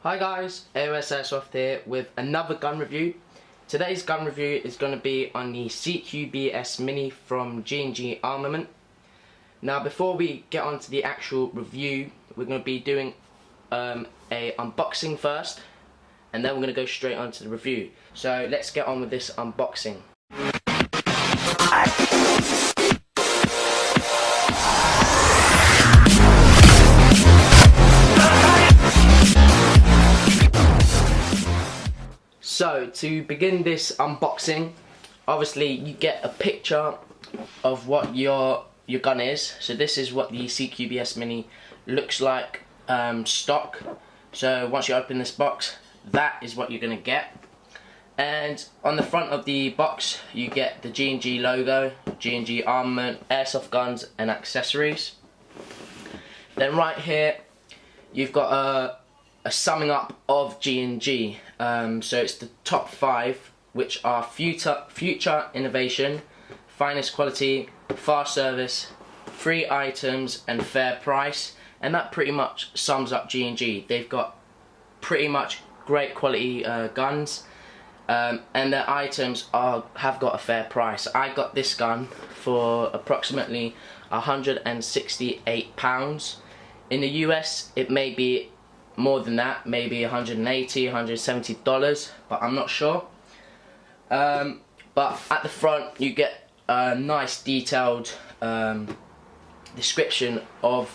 Hi guys, Airsoft here with another gun review. Today's gun review is going to be on the CQB-S MINI from G&G Armament. Now before we get on to the actual review, we're going to be doing a unboxing first, and then we're going to go straight on to the review. So let's get on with this unboxing. So to begin this unboxing, obviously you get a picture of what your gun is. So this is what the CQB-S MINI looks like stock. So once you open this box, that is what you're going to get. And on the front of the box you get the G&G logo, G&G Armament, Airsoft guns and accessories. Then right here you've got a summing up of G&G. So it's the top 5, which are future innovation, finest quality, fast service, free items and fair price. And that pretty much sums up G&G. They've got pretty much great quality guns, and their items have got a fair price. I got this gun for approximately £168. In the US it may be more than that, maybe $180, $170, but I'm not sure. But at the front you get a nice detailed description of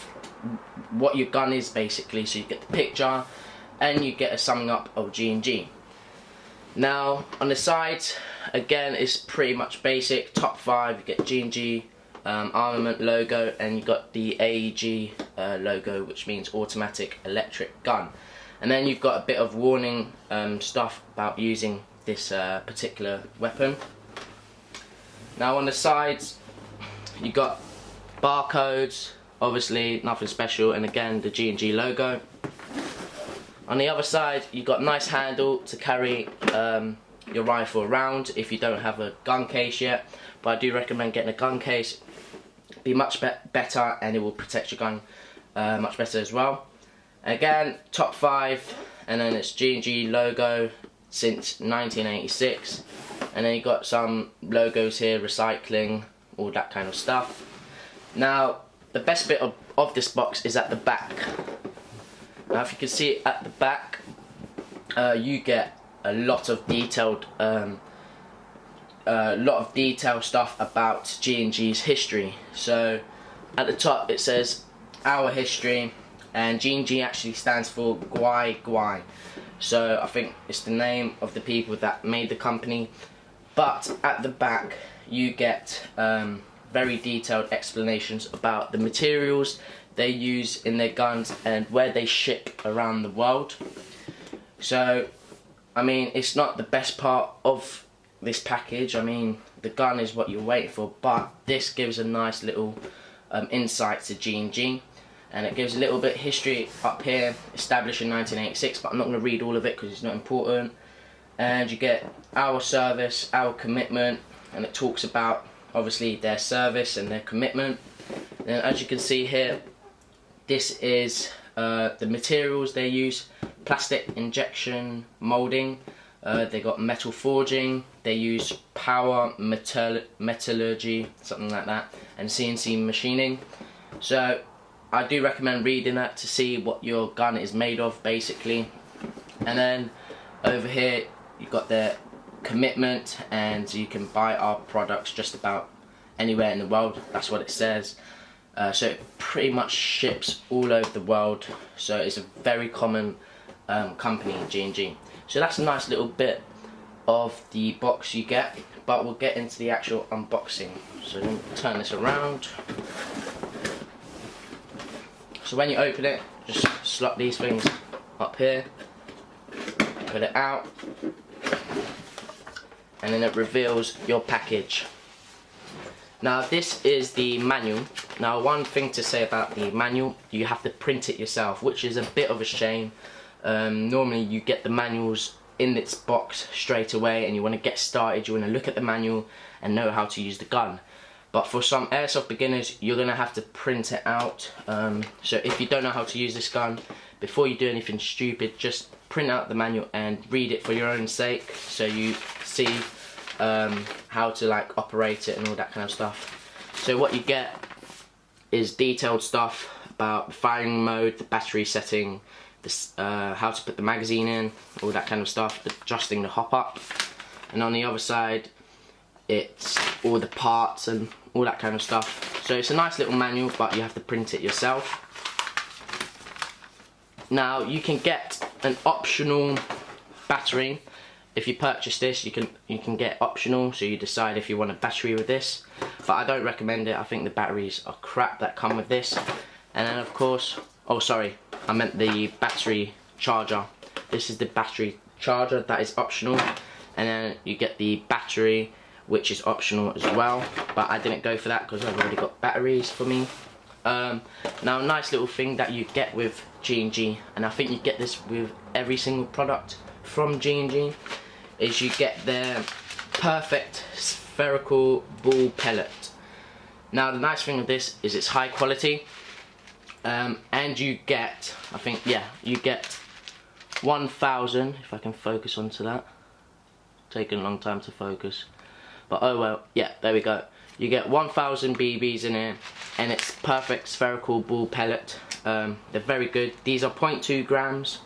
what your gun is basically. So you get the picture and you get a summing up of G&G. Now on the sides, again, it's pretty much basic. Top 5, you get G&G Armament logo, and you got the AEG logo, which means automatic electric gun. And then you've got a bit of warning stuff about using this particular weapon. Now on the sides you got barcodes, obviously nothing special, and again the G&G logo. On the other side you got nice handle to carry your rifle around if you don't have a gun case yet, but I do recommend getting a gun case. Be much better, and it will protect your gun much better as well. Again, top 5, and then it's G&G logo since 1986, and then you got some logos here, recycling, all that kind of stuff. Now the best bit of this box is at the back. Now if you can see at the back, you get a lot of detailed stuff about G&G's history. So at the top it says our history, and G&G actually stands for Gwai. So I think it's the name of the people that made the company. But at the back you get very detailed explanations about the materials they use in their guns and where they ship around the world. So I mean, it's not the best part of this package. I mean, the gun is what you're waiting for, but this gives a nice little insight to G&G, and it gives a little bit of history up here, established in 1986, but I'm not going to read all of it because it's not important. And you get our service, our commitment, and it talks about obviously their service and their commitment. And as you can see here, this is the materials they use: plastic injection molding, they got metal forging, they use power metallurgy, something like that, and CNC machining. So I do recommend reading that to see what your gun is made of basically. And then over here you've got their commitment, and you can buy our products just about anywhere in the world. That's what it says. So it pretty much ships all over the world, so it's a very common company, G&G. So that's a nice little bit of the box you get, but we'll get into the actual unboxing. So let me turn this around. So when you open it, just slot these things up here, put it out, and then it reveals your package. Now this is the manual. Now one thing to say about the manual, you have to print it yourself, which is a bit of a shame. Normally you get the manuals in its box straight away, and you want to get started, you want to look at the manual and know how to use the gun. But for some airsoft beginners, you're going to have to print it out. So if you don't know how to use this gun, before you do anything stupid, just print out the manual and read it for your own sake, so you see how to like operate it and all that kind of stuff. So what you get is detailed stuff about the firing mode, the battery setting, how to put the magazine in, all that kind of stuff, adjusting the hop up. And on the other side, it's all the parts and all that kind of stuff. So it's a nice little manual, but you have to print it yourself. Now you can get an optional battery. If you purchase this, you can get optional, so you decide if you want a battery with this. But I don't recommend it. I think the batteries are crap that come with this. And then of course, oh sorry, I meant the battery charger. This is the battery charger that is optional, and then you get the battery, which is optional as well, but I didn't go for that because I've already got batteries for me. Now a nice little thing that you get with G&G, and I think you get this with every single product from G&G, is you get their perfect spherical ball pellet. Now the nice thing with this is it's high quality, and you get, I think, yeah, you get 1,000, if I can focus onto that, taking a long time to focus, but oh well, yeah, there we go. You get 1,000 BBs in here, and it's perfect spherical ball pellet. They're very good. These are 0.2 grams.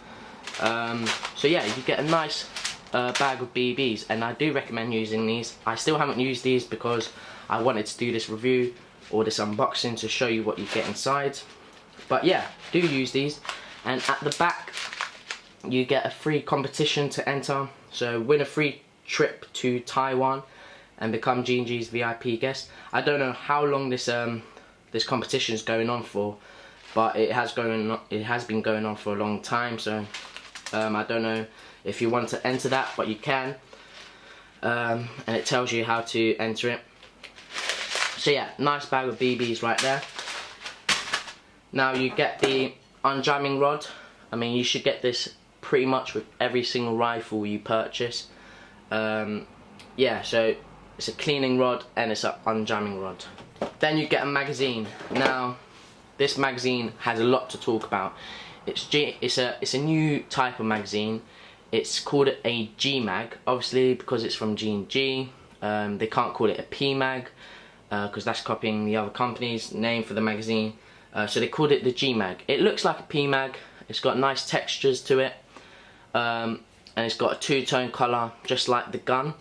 So yeah, you get a nice bag of BBs, and I do recommend using these. I still haven't used these because I wanted to do this review or this unboxing to show you what you get inside. But yeah, do use these. And at the back, you get a free competition to enter. So win a free trip to Taiwan and become G&G's VIP guest. I don't know how long this this competition is going on for, but it has been going on for a long time. So I don't know if you want to enter that, but you can, and it tells you how to enter it. So yeah, nice bag of BBs right there. Now you get the unjamming rod. I mean, you should get this pretty much with every single rifle you purchase. Yeah, so it's a cleaning rod and it's an unjamming rod. Then you get a magazine. Now this magazine has a lot to talk about. It's a new type of magazine. It's called a G mag, obviously because it's from G&G. They can't call it a P mag because that's copying the other company's name for the magazine. So they called it the G mag. It looks like a P mag. It's got nice textures to it, and it's got a two-tone colour just like the gun.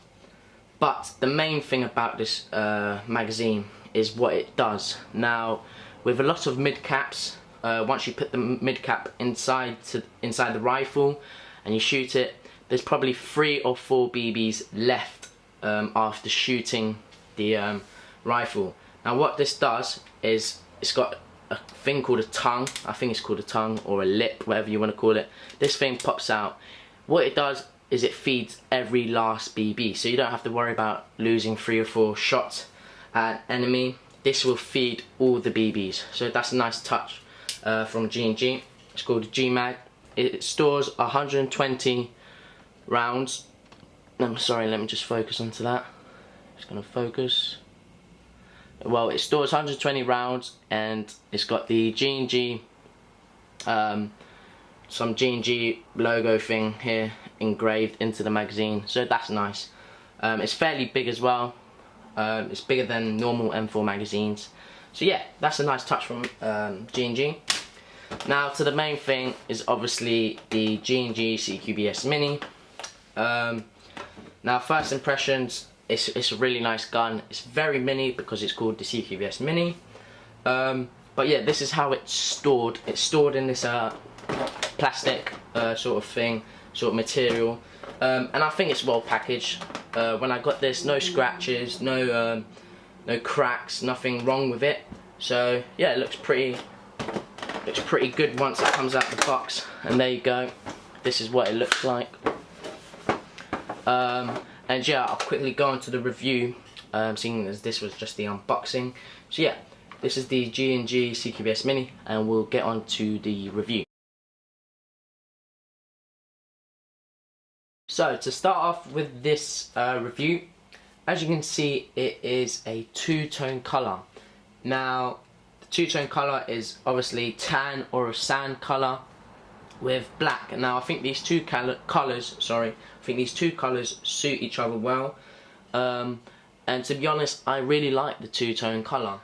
But the main thing about this magazine is what it does. Now, with a lot of mid caps, once you put the mid cap inside the rifle and you shoot it, there's probably 3 or 4 BBs left after shooting the rifle. Now, what this does is it's got a thing called a tongue. I think it's called a tongue or a lip, whatever you want to call it. This thing pops out. What it does is it feeds every last BB, so you don't have to worry about losing 3 or 4 shots at an enemy. This will feed all the BBs, so that's a nice touch from G&G. It's called a G mag. It stores 120 rounds. I'm sorry, let me just focus onto that. It's gonna focus. Well, it stores 120 rounds, and it's got the G&G, some G&G logo thing here engraved into the magazine, so that's nice. It's fairly big as well. It's bigger than normal M4 magazines. So yeah, that's a nice touch from G&G. Now to the main thing is obviously the G&G CQB-S MINI. Now first impressions, it's a really nice gun. It's very mini because it's called the CQB-S MINI. But yeah, this is how it's stored. It's stored in this plastic sort of thing, sort of material, and I think it's well packaged. When I got this, no scratches, no cracks, nothing wrong with it. So yeah, it looks pretty good once it comes out the box. And there you go. This is what it looks like. And yeah, I'll quickly go on to the review, seeing as this was just the unboxing. So yeah, this is the G&G CQB-S MINI, and we'll get on to the review. So to start off with this review, as you can see, it is a two-tone colour. Now, the two-tone colour is obviously tan or a sand colour, with black. Now I think these two colours suit each other well, and to be honest, I really like the two-tone colour.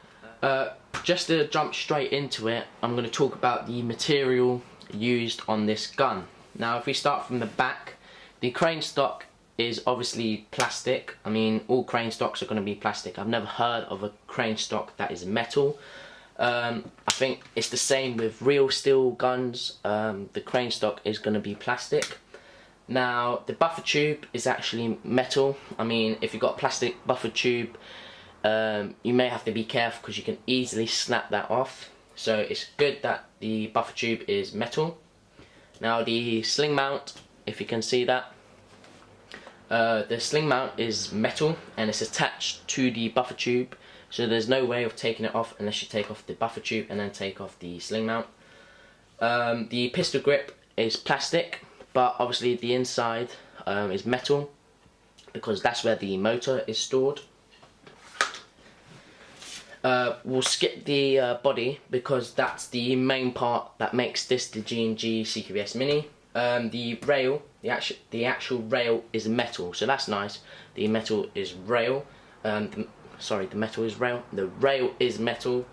Just to jump straight into it, I'm going to talk about the material used on this gun. Now if we start from the back, the crane stock is obviously plastic. I mean, all crane stocks are going to be plastic. I've never heard of a crane stock that is metal. I think it's the same with real steel guns. The crane stock is going to be plastic. Now the buffer tube is actually metal. I mean, if you've got a plastic buffer tube, you may have to be careful because you can easily snap that off. So it's good that the buffer tube is metal. Now the sling mount, if you can see that, the sling mount is metal and it's attached to the buffer tube, so there's no way of taking it off unless you take off the buffer tube and then take off the sling mount. The pistol grip is plastic, but obviously the inside is metal because that's where the motor is stored. We'll skip the body because that's the main part that makes this the G&G CQB-S MINI. The rail, the actual rail is metal, so that's nice. The metal is rail. The metal is rail. The rail is metal.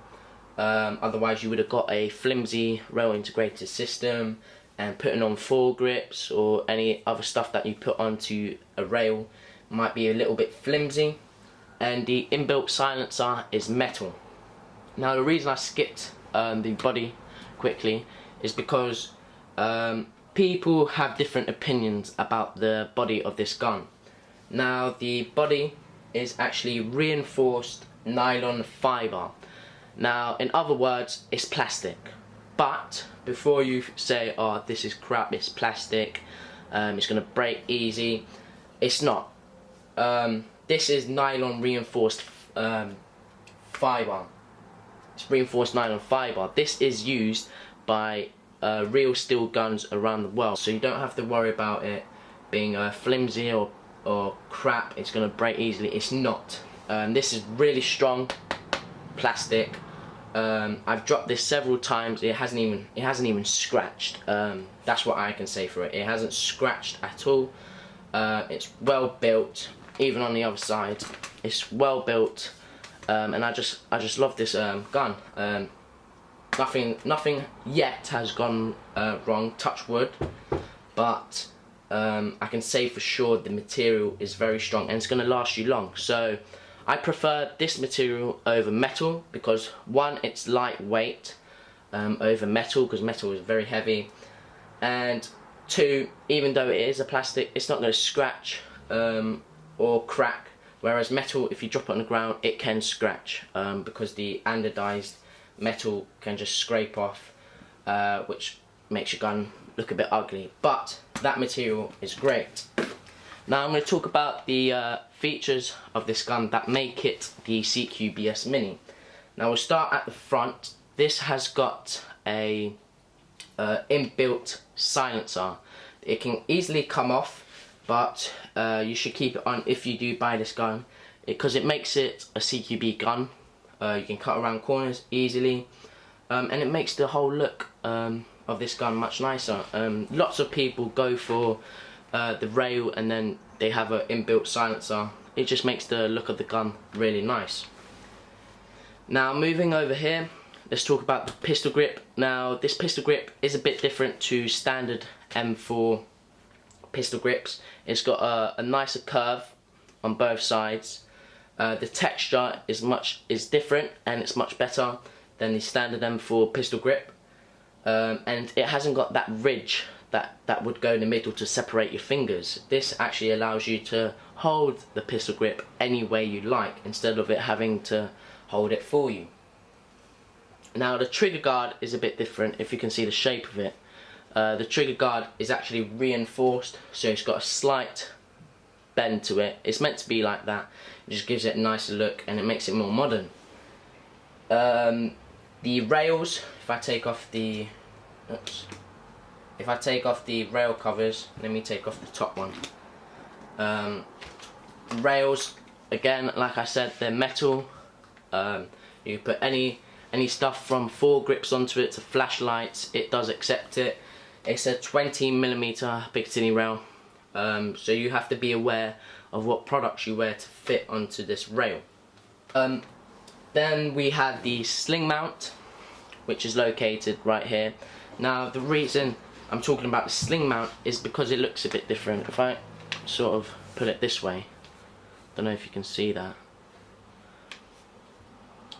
Otherwise, you would have got a flimsy rail integrated system, and putting on foregrips or any other stuff that you put onto a rail might be a little bit flimsy. And the inbuilt silencer is metal. Now the reason I skipped the body quickly is because people have different opinions about the body of this gun. Now the body is actually reinforced nylon fibre. Now in other words, it's plastic. But before you say, oh, this is crap, it's plastic, it's going to break easy, it's not. This is nylon reinforced fibre. It's reinforced nylon fibre. This is used by real steel guns around the world, so you don't have to worry about it being flimsy or crap. It's going to break easily. It's not. This is really strong plastic. I've dropped this several times. It hasn't even scratched. That's what I can say for it. It hasn't scratched at all. It's well built. Even on the other side, it's well built, and I just love this gun. Nothing yet has gone wrong, touch wood, but I can say for sure the material is very strong and it's going to last you long. So I prefer this material over metal because one, it's lightweight over metal because metal is very heavy, and two, even though it is a plastic, it's not going to scratch or crack, whereas metal, if you drop it on the ground, it can scratch because the anodized metal can just scrape off, which makes your gun look a bit ugly. But that material is great. Now I'm going to talk about the features of this gun that make it the CQB-S MINI. Now we'll start at the front. This has got a inbuilt silencer. It can easily come off, but you should keep it on if you do buy this gun, because it makes it a CQB gun. You can cut around corners easily, and it makes the whole look of this gun much nicer. Lots of people go for the rail and then they have an inbuilt silencer. It just makes the look of the gun really nice. Now moving over here, let's talk about the pistol grip. Now this pistol grip is a bit different to standard M4 pistol grips. It's got a nicer curve on both sides. The texture is different and it's much better than the standard M4 pistol grip, and it hasn't got that ridge that would go in the middle to separate your fingers. This actually allows you to hold the pistol grip any way you like instead of it having to hold it for you. Now the trigger guard is a bit different. If you can see the shape of it, the trigger guard is actually reinforced, so it's got a slight bend to it. It's meant to be like that. It just gives it a nicer look and it makes it more modern. The rails, if I take off the rail covers, let me take off the top one. Rails, again, like I said, they're metal. You put any stuff from foregrips onto it to flashlights, it does accept it. It's a 20mm Picatinny rail, so you have to be aware of what products you wear to fit onto this rail. Then we have the sling mount, which is located right here. Now the reason I'm talking about the sling mount is because it looks a bit different. If I sort of put it this way, don't know if you can see that,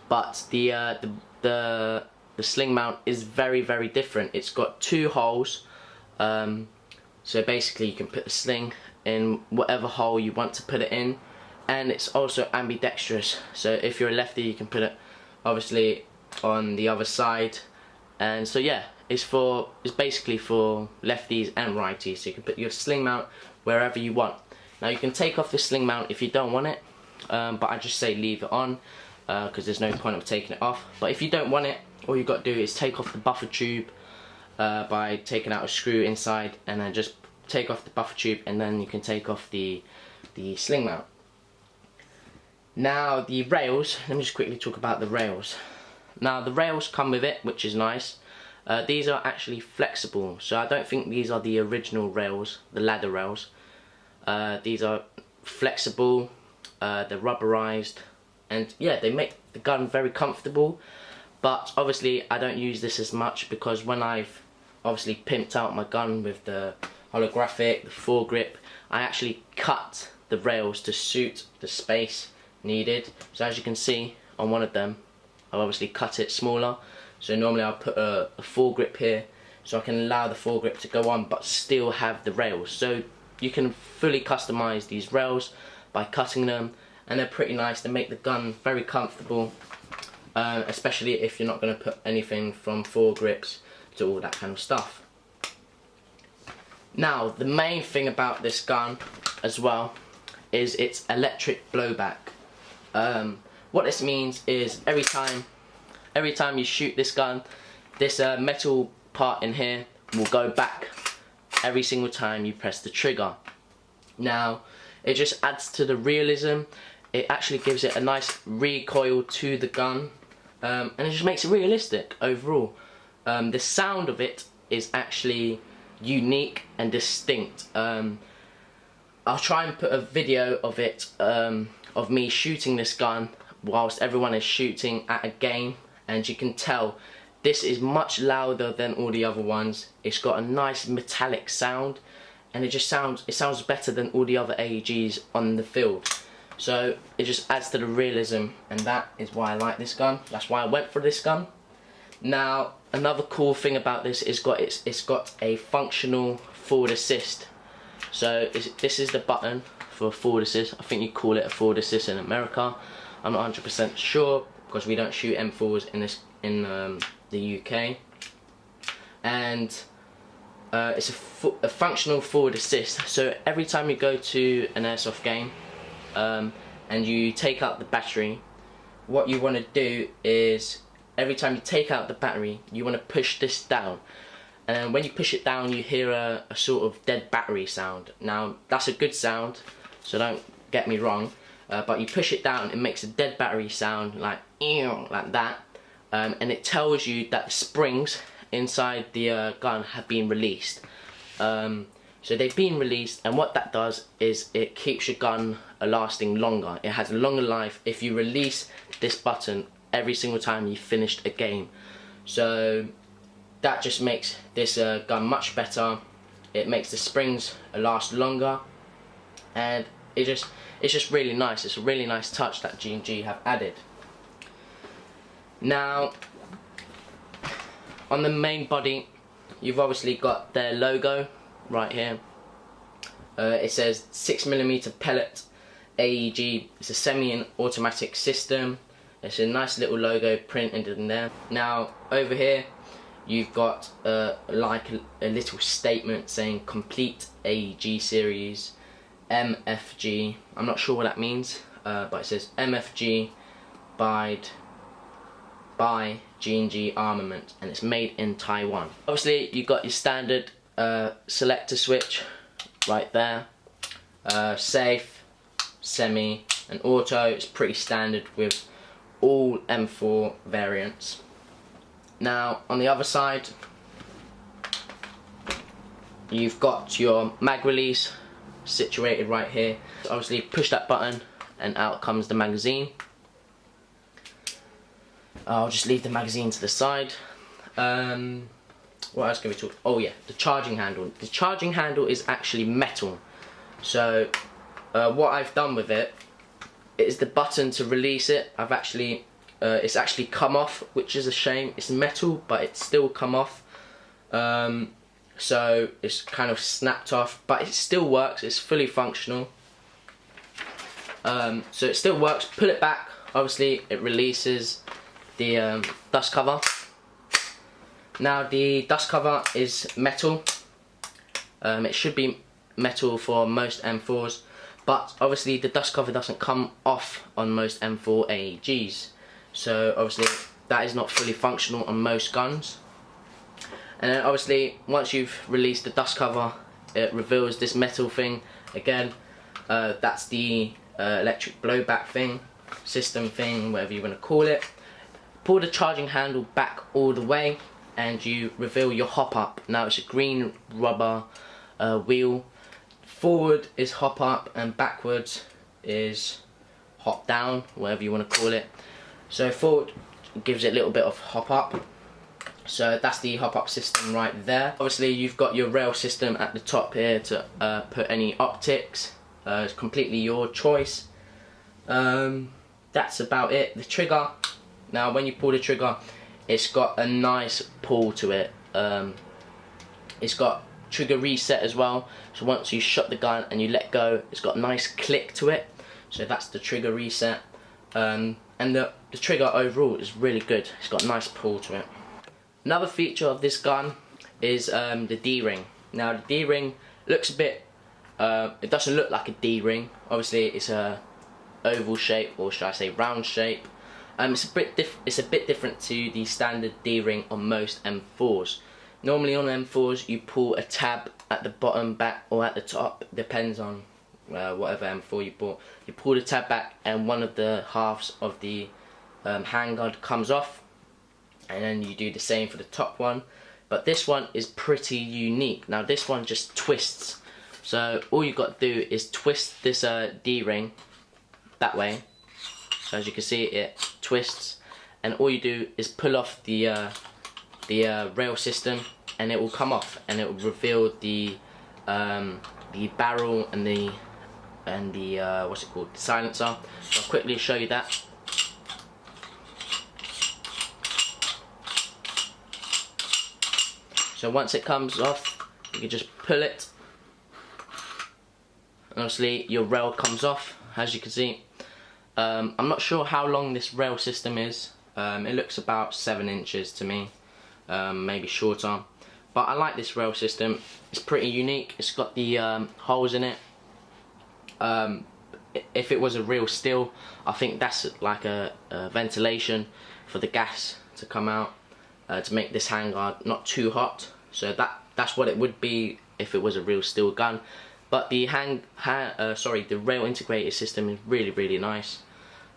but the sling mount is very, very different. It's got 2 holes, so basically you can put the sling in whatever hole you want to put it in, and it's also ambidextrous, so if you're a lefty you can put it obviously on the other side. And so yeah, it's basically for lefties and righties, so you can put your sling mount wherever you want. Now you can take off the sling mount if you don't want it, but I just say leave it on, because there's no point of taking it off. But if you don't want it, all you've got to do is take off the buffer tube by taking out a screw inside, and then just take off the buffer tube, and then you can take off the sling mount. Now the rails, let me just quickly talk about the rails. Now the rails come with it, which is nice. These are actually flexible, so I don't think these are the original rails, the ladder rails. These are flexible, they're rubberized, and yeah, they make the gun very comfortable. But obviously I don't use this as much, because when I've obviously pimped out my gun with the holographic, the foregrip, I actually cut the rails to suit the space needed. So as you can see on one of them, I've obviously cut it smaller. So normally I'll put a foregrip here, so I can allow the foregrip to go on but still have the rails. So you can fully customize these rails by cutting them, and they're pretty nice. They make the gun very comfortable, especially if you're not going to put anything from foregrips to all that kind of stuff. Now the main thing about this gun as well is its electric blowback. What this means is every time you shoot this gun, this metal part in here will go back every single time you press the trigger. Now it just adds to the realism. It actually gives it a nice recoil to the gun, and it just makes it realistic overall. The sound of it is actually unique and distinct. I'll try and put a video of it, of me shooting this gun whilst everyone is shooting at a game, and you can tell this is much louder than all the other ones. It's got a nice metallic sound, and it sounds better than all the other AEGs on the field. So it just adds to the realism, and that is why I like this gun. That's why I went for this gun. Now another cool thing about this is it's got a functional forward assist. So this is the button for forward assist. I think you call it a forward assist in America. I'm not 100% sure, because we don't shoot M4s in the UK. And it's a functional forward assist. So every time you go to an airsoft game and you take out the battery, what you want to do is every time you take out the battery, you want to push this down. And when you push it down, you hear a sort of dead battery sound. Now that's a good sound, so don't get me wrong, but you push it down, it makes a dead battery sound like that, and it tells you that the springs inside the gun have been released. So they've been released, and what that does is it keeps your gun lasting longer. It has a longer life if you release this button every single time you finished a game. So that just makes this gun much better. It makes the springs last longer, and it's just really nice. It's a really nice touch that G&G have added. Now on the main body, you've obviously got their logo right here. It says 6mm pellet AEG. It's a semi-automatic system. It's a nice little logo printed in there. Now over here you've got like a little statement saying complete AEG series MFG. I'm not sure what that means, but it says MFG by G&G Armament, and it's made in Taiwan. Obviously you've got your standard selector switch right there. Safe, semi and auto. It's pretty standard with all M4 variants. Now on the other side you've got your mag release situated right here. So obviously push that button and out comes the magazine. I'll just leave the magazine to the side. What else can we talk? Oh yeah, the charging handle. The charging handle is actually metal. So what I've done with it is the button to release it. It's actually come off, which is a shame. It's metal, but it's still come off. So it's kind of snapped off, but it still works. It's fully functional. So it still works. Pull it back. Obviously, it releases the dust cover. Now the dust cover is metal. It should be metal for most M4s, but obviously the dust cover doesn't come off on most M4 AEGs. So obviously that is not fully functional on most guns. And then obviously once you've released the dust cover, it reveals this metal thing again. That's the electric blowback thing, system thing, whatever you want to call it. Pull the charging handle back all the way and you reveal your hop up. Now it's a green rubber wheel. Forward is hop up and backwards is hop down, whatever you want to call it. So forward gives it a little bit of hop up. So that's the hop up system right there. Obviously you've got your rail system at the top here to put any optics. It's completely your choice. That's about it. The trigger. Now when you pull the trigger, it's got a nice pull to it. It's got trigger reset as well. So once you shut the gun and you let go, it's got a nice click to it. So that's the trigger reset. And the trigger overall is really good. It's got a nice pull to it. Another feature of this gun is the D-ring. Now the D-ring looks a bit, it doesn't look like a D-ring. Obviously it's a oval shape, or should I say round shape. It's a bit different to the standard D-ring on most M4s. Normally on M4s you pull a tab at the bottom, back, or at the top, depends on whatever M4 you bought. You pull the tab back and one of the halves of the handguard comes off, and then you do the same for the top one. But this one is pretty unique. Now this one just twists. So all you've got to do is twist this D-ring that way. So as you can see, it twists, and all you do is pull off the rail system, and it will come off, and it will reveal the barrel and the what's it called, the silencer. So I'll quickly show you that. So once it comes off, you can just pull it. Obviously your rail comes off, as you can see. I'm not sure how long this rail system is. It looks about 7 inches to me, maybe shorter. But I like this rail system. It's pretty unique. It's got the holes in it. If it was a real steel, I think that's like a ventilation for the gas to come out to make this handguard not too hot. So that's what it would be if it was a real steel gun. But the the rail integrated system is really nice.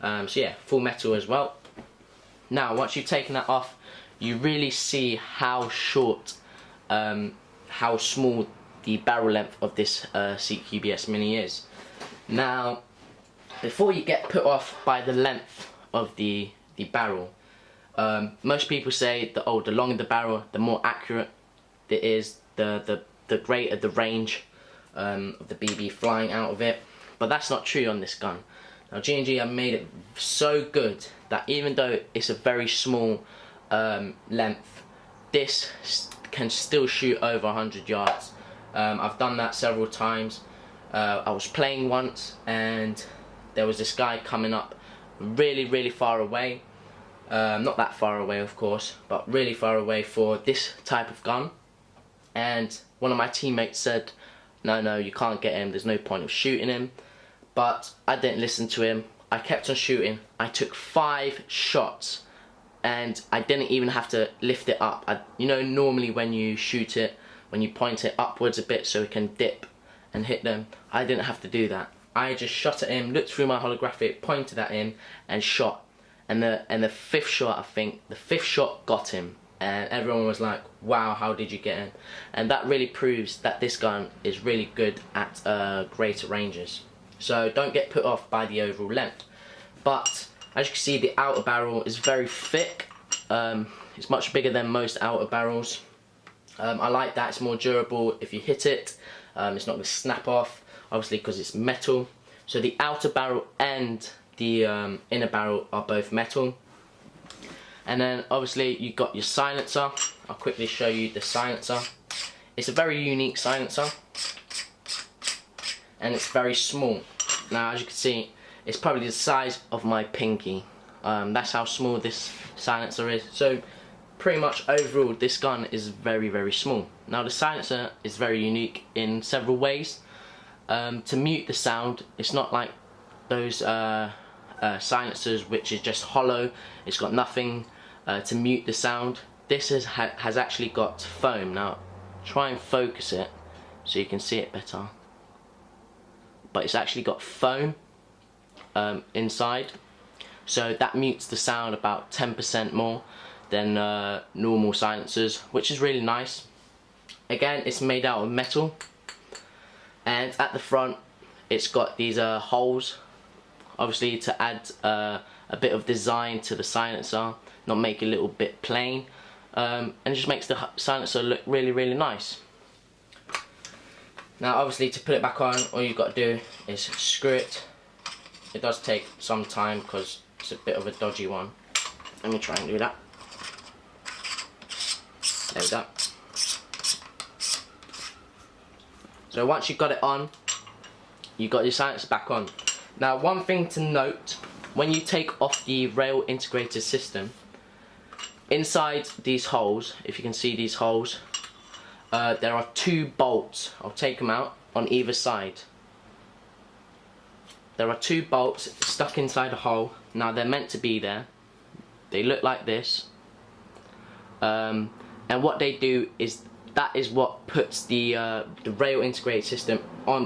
So yeah, full metal as well. Now once you've taken that off, you really see how short, how small the barrel length of this CQB-S MINI is. Now before you get put off by the length of the barrel, most people say that the longer the barrel, the more accurate it is, the greater the range of the BB flying out of it. But that's not true on this gun. Now G&G have made it so good that even though it's a very small length, this can still shoot over 100 yards. I've done that several times. I was playing once and there was this guy coming up really far away. Not that far away of course, but really far away for this type of gun. And one of my teammates said, no, you can't get him, there's no point of shooting him. But I didn't listen to him. I kept on shooting. I took 5 shots and I didn't even have to lift it up. You know, normally when you shoot it, when you point it upwards a bit so it can dip and hit them, I didn't have to do that. I just shot at him, looked through my holographic, pointed at him and shot. And the 5th shot, I think, the 5th shot got him. and everyone was like, wow, how did you get in? And that really proves that this gun is really good at greater ranges. So don't get put off by the overall length. But as you can see, the outer barrel is very thick. It's much bigger than most outer barrels. I like that, it's more durable. If you hit it, it's not going to snap off, obviously, because it's metal. So the outer barrel and the inner barrel are both metal. And then obviously you've got your silencer. I'll quickly show you the silencer. It's a very unique silencer, and it's very small. Now, as you can see, it's probably the size of my pinky. That's how small this silencer is. So pretty much overall, this gun is very, very small. Now, the silencer is very unique in several ways. To mute the sound, it's not like those silencers which is just hollow. It's got nothing to mute the sound. This has actually got foam. Now try and focus it so you can see it better, but it's actually got foam inside, so that mutes the sound about 10% more than normal silencers, which is really nice. Again, it's made out of metal, and at the front it's got these holes, obviously to add a bit of design to the silencer, not make it a little bit plain, and it just makes the silencer look really, really nice. Now obviously, to put it back on, all you've got to do is screw it. It does take some time because it's a bit of a dodgy one. Let me try and do that. There we go. So once you've got it on, you've got your silencer back on. Now, one thing to note, when you take off the rail integrated system, inside these holes, if you can see these holes, there are 2 bolts. I'll take them out on either side. There are 2 bolts stuck inside a hole. Now, they're meant to be there. They look like this. And what they do is, that is what puts the rail integrated system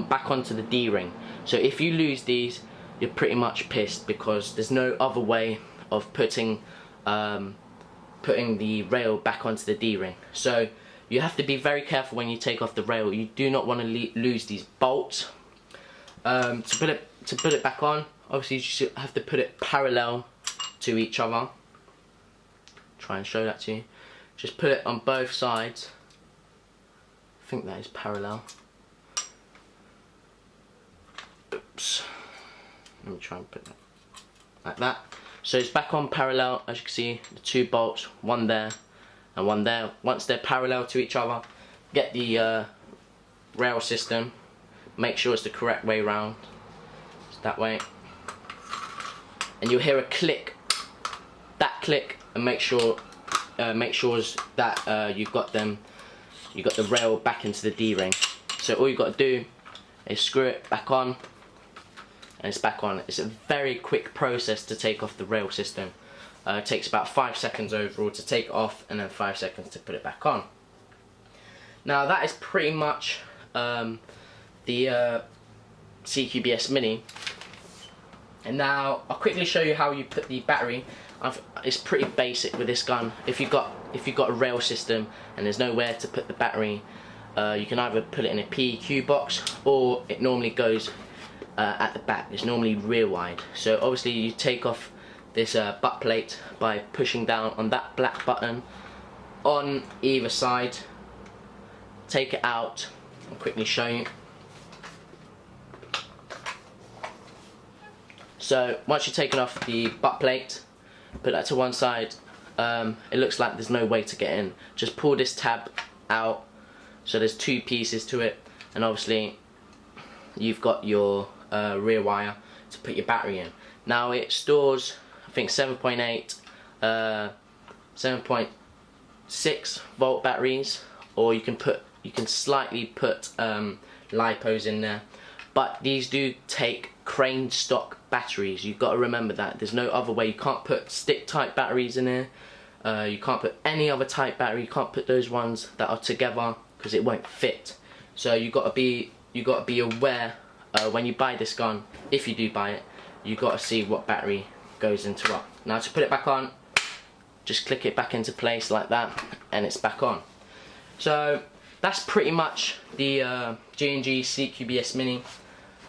back onto the D-ring. So if you lose these, you're pretty much pissed, because there's no other way of putting the rail back onto the D-ring. So you have to be very careful when you take off the rail. You do not want to lose these bolts. To put it back on, obviously you should have to put it parallel to each other. Try and show that to you. Just put it on both sides. I think that is parallel. Oops. Let me try and put that like that. So it's back on parallel, as you can see, the 2 bolts, one there and one there. Once they're parallel to each other, get the rail system, make sure it's the correct way round. It's that way. And you'll hear a click. That click, and make sure that you've got the rail back into the D-ring. So all you've got to do is screw it back on, and it's back on. It's a very quick process to take off the rail system. It takes about 5 seconds overall to take it off, and then 5 seconds to put it back on. Now that is pretty much the CQB-S MINI. And now I'll quickly show you how you put the battery. It's pretty basic with this gun. If you've got a rail system and there's nowhere to put the battery, you can either put it in a PEQ box, or it normally goes at the back. It's normally rear wide. So obviously you take off this butt plate by pushing down on that black button on either side. Take it out. I'll quickly show you. So once you've taken off the butt plate, put that to one side. It looks like there's no way to get in. Just pull this tab out. So there's 2 pieces to it, and obviously you've got your rear wire to put your battery in. Now it stores, I think, 7.8, 7.6 volt batteries, or you can slightly put lipos in there. But these do take crane stock batteries. You've got to remember that. There's no other way. You can't put stick type batteries in here. You can't put any other type battery. You can't put those ones that are together, because it won't fit. So you got to be aware when you buy this gun. If you do buy it, you got to see what battery goes into what. Now to put it back on, just click it back into place like that, and it's back on. So that's pretty much the G&G CQB-S MINI.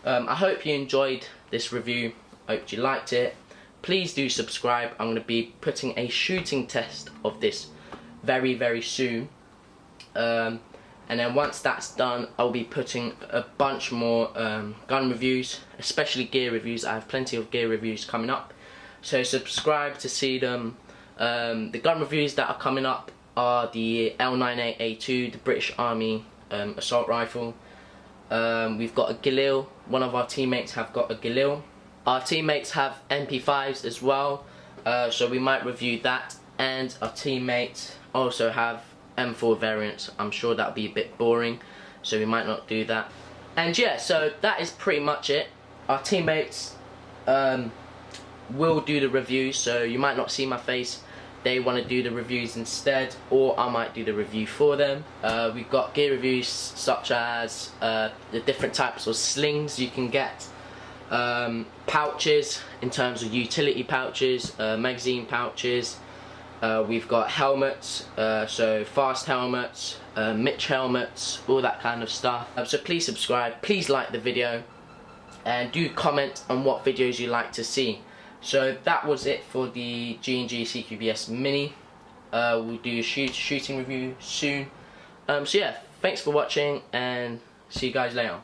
I hope you enjoyed this review. I hope you liked it. Please do subscribe. I'm going to be putting a shooting test of this very, very soon. And then once that's done, I'll be putting a bunch more gun reviews, especially gear reviews. I have plenty of gear reviews coming up, so subscribe to see them. The gun reviews that are coming up are the L98A2, the British Army assault rifle. We've got a Galil. One of our teammates have got a Galil. Our teammates have MP5s as well, so we might review that. And our teammates also have M4 variants. I'm sure that'll be a bit boring, so we might not do that. And yeah, so that is pretty much it. Our teammates will do the reviews, so you might not see my face. They want to do the reviews instead, or I might do the review for them. We've got gear reviews such as the different types of slings you can get, pouches in terms of utility pouches, magazine pouches. We've got helmets, so fast helmets, Mitch helmets, all that kind of stuff. So please subscribe, please like the video, and do comment on what videos you like to see. So that was it for the G&G CQB-S MINI. We'll do a shooting review soon. So yeah, thanks for watching, and see you guys later.